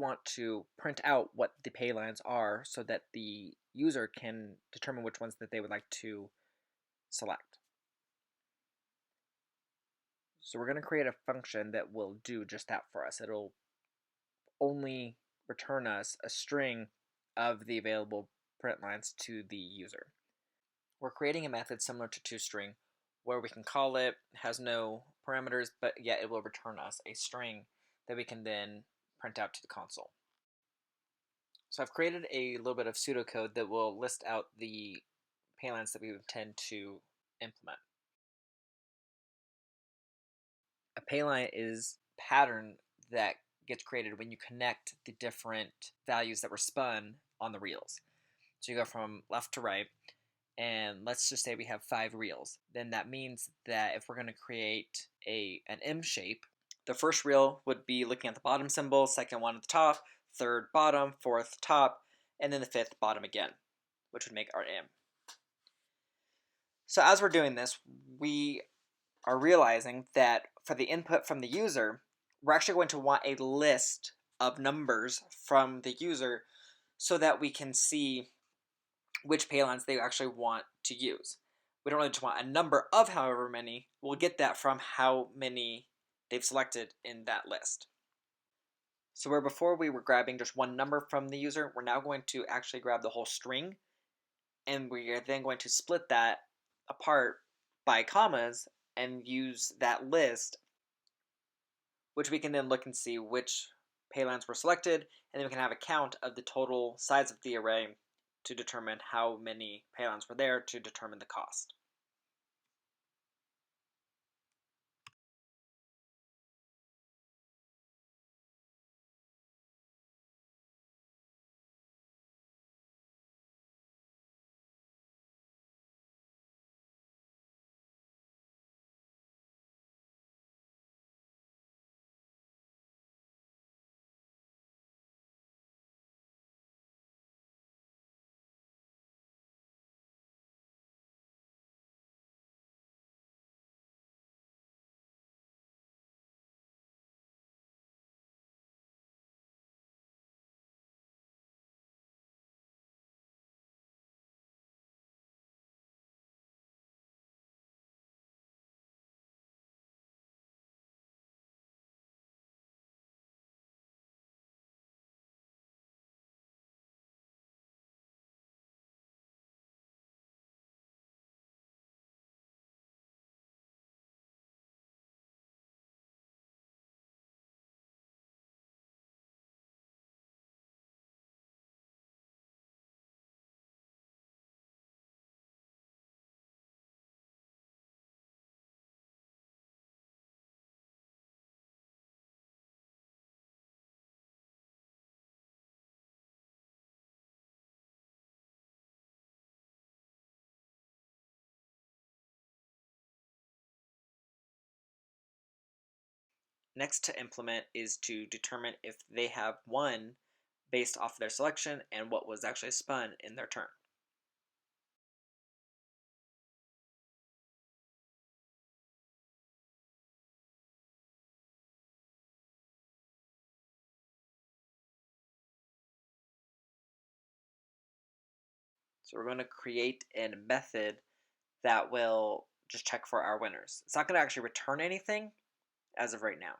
want to print out what the pay lines are so that the user can determine which ones that they would like to select. So we're going to create a function that will do just that for us. It'll only return us a string of the available print lines to the user. We're creating a method similar to toString where we can call it, has no parameters, but yet it will return us a string that we can then print out to the console. So I've created a little bit of pseudocode that will list out the paylines that we intend to implement. A payline is a pattern that gets created when you connect the different values that were spun on the reels. So you go from left to right, and let's just say we have 5 reels. Then that means that if we're going to create an M shape, the first reel would be looking at the bottom symbol, second one at the top, third bottom, fourth top, and then the fifth bottom again, which would make our M. So as we're doing this, we are realizing that for the input from the user, we're actually going to want a list of numbers from the user so that we can see which paylines they actually want to use. We don't really just want a number of however many. We'll get that from how many they've selected in that list. So where before we were grabbing just one number from the user, we're now going to actually grab the whole string, and we are then going to split that apart by commas and use that list, which we can then look and see which paylines were selected, and then we can have a count of the total size of the array to determine how many paylines were there to determine the cost. Next to implement is to determine if they have won based off their selection and what was actually spun in their turn. So we're going to create a method that will just check for our winners. It's not going to actually return anything as of right now.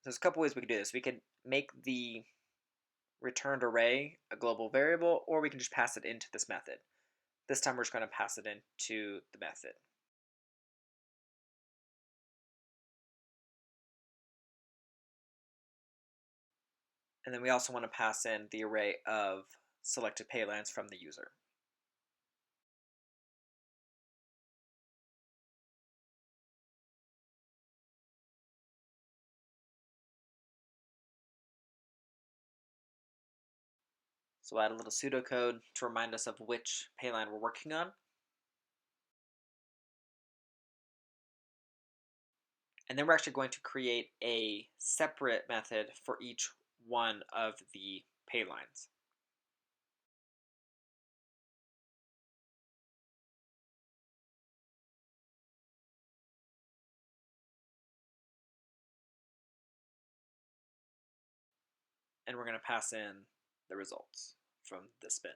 There's a couple ways we could do this. We could make the returned array a global variable, or we can just pass it into this method. This time we're just going to pass it into the method. And then we also want to pass in the array of selected paylines from the user. So we'll add a little pseudocode to remind us of which payline we're working on. And then we're actually going to create a separate method for each one of the paylines. and we're going to pass in the results from the spin.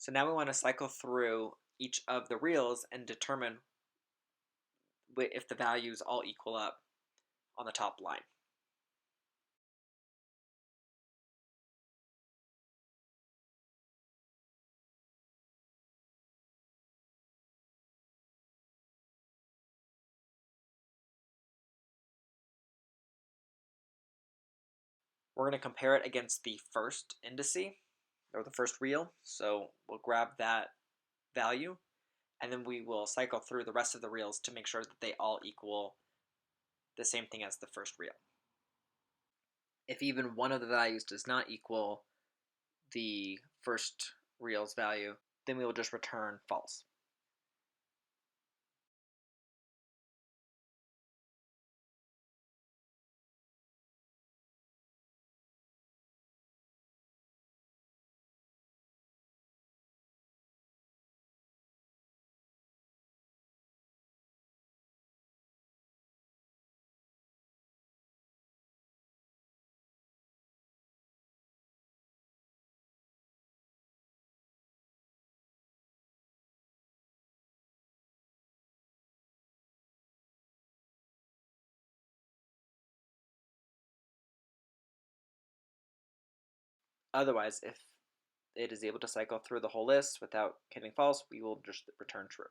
So now we want to cycle through each of the reels and determine if the values all equal up on the top line. We're going to compare it against the first indice, or the first reel. So we'll grab that value, and then we will cycle through the rest of the reels to make sure that they all equal the same thing as the first reel. If even one of the values does not equal the first reel's value, then we will just return false. Otherwise, if it is able to cycle through the whole list without getting false, we will just return true.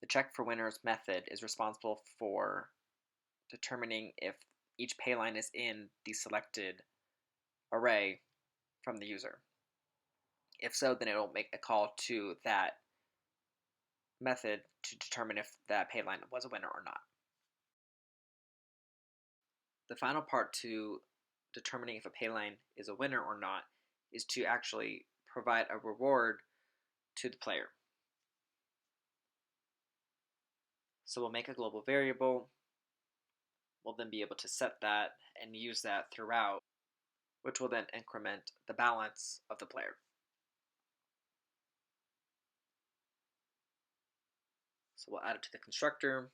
The check for winners method is responsible for determining if each payline is in the selected array from the user. If so, then it will make a call to that method to determine if that payline was a winner or not. The final part to determining if a payline is a winner or not is to actually provide a reward to the player. So we'll make a global variable. We'll then be able to set that and use that throughout, which will then increment the balance of the player. So we'll add it to the constructor.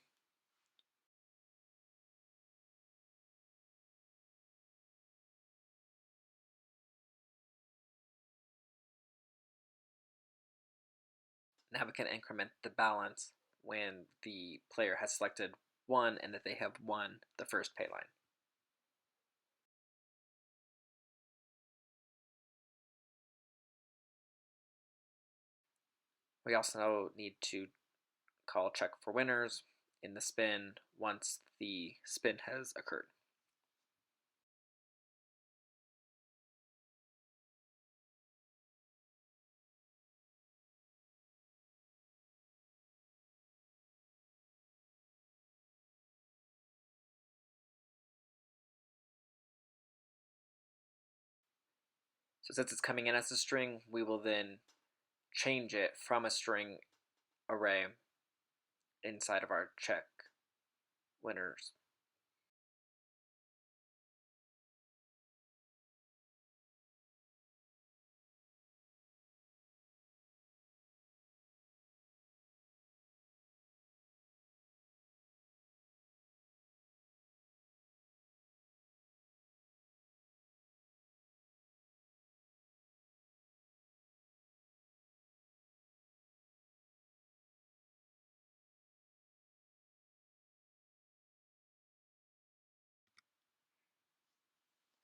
Now we can increment the balance when the player has selected one and that they have won the first payline. We also need to call check for winners in the spin once the spin has occurred. So since it's coming in as a string, we will then change it from a string array inside of our check winners.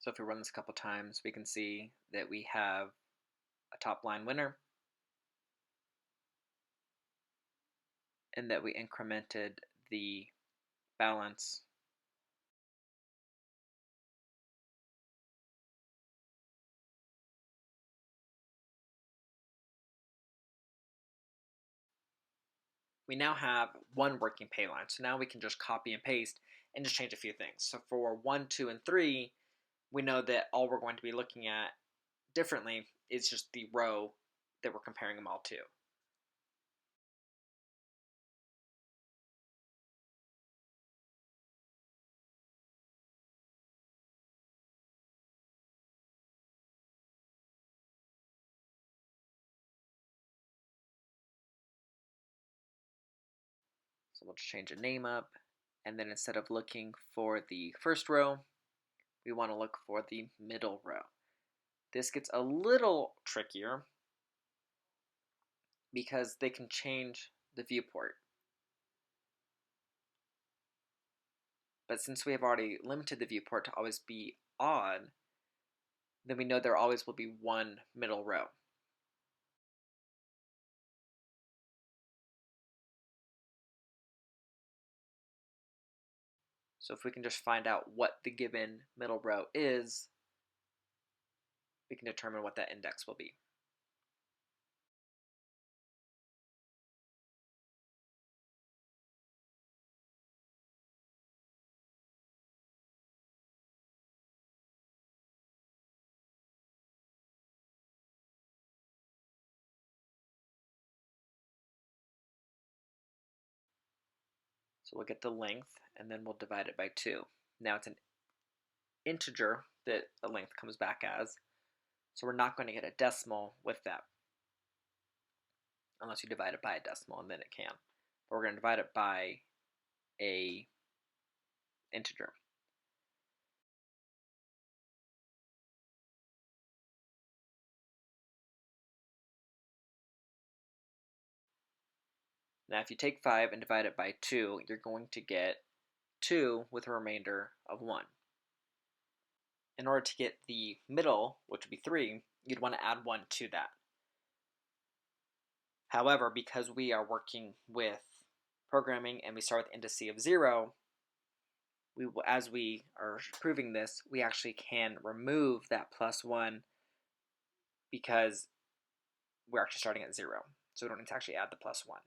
So if we run this a couple times, we can see that we have a top line winner and that we incremented the balance we now have one working pay line. So now we can just copy and paste and just change a few things. So for 1, 2, and 3, we know that all we're going to be looking at differently is just the row that we're comparing them all to. So we'll just change the name up, and then instead of looking for the first row, we want to look for the middle row. This gets a little trickier because they can change the viewport. But since we have already limited the viewport to always be odd, then we know there always will be one middle row. So if we can just find out what the given middle row is, we can determine what that index will be. So we'll get the length, and then we'll divide it by 2. Now it's an integer that the length comes back as, so we're not going to get a decimal with that, unless you divide it by a decimal, and then it can. But we're going to divide it by a integer. Now if you take 5 and divide it by 2, you're going to get 2 with a remainder of 1. In order to get the middle, which would be 3, you'd want to add 1 to that. However, because we are working with programming and we start with indice of 0, as we are proving this, we actually can remove that plus 1 because we're actually starting at 0. So we don't need to actually add the plus 1.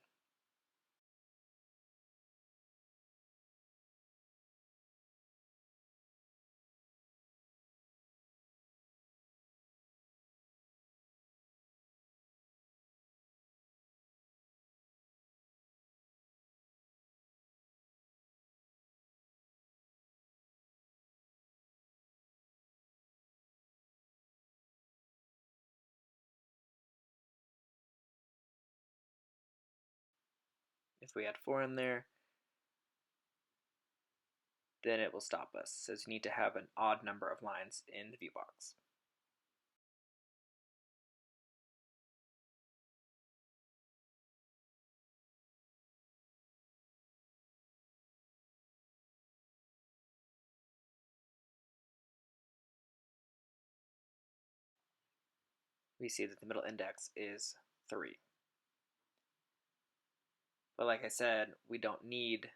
If we add 4 in there, then it will stop us. It says you need to have an odd number of lines in the view box. We see that the middle index is 3. But like I said, we don't need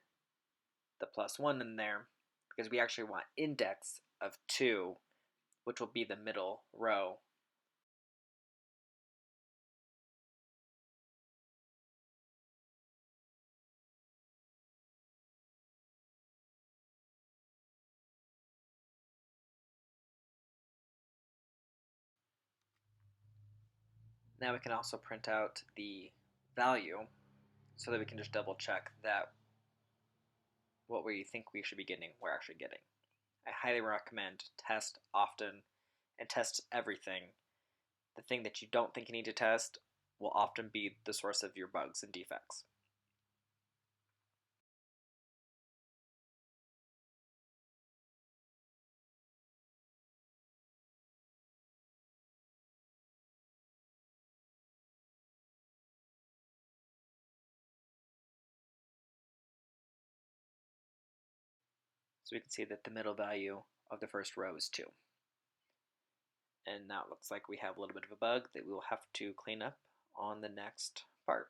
the plus 1 in there because we actually want index of 2, which will be the middle row. Now we can also print out the value so that we can just double check that what we think we should be getting, we're actually getting. I highly recommend test often and test everything. The thing that you don't think you need to test will often be the source of your bugs and defects. So we can see that the middle value of the first row is 2. And now it looks like we have a little bit of a bug that we will have to clean up on the next part.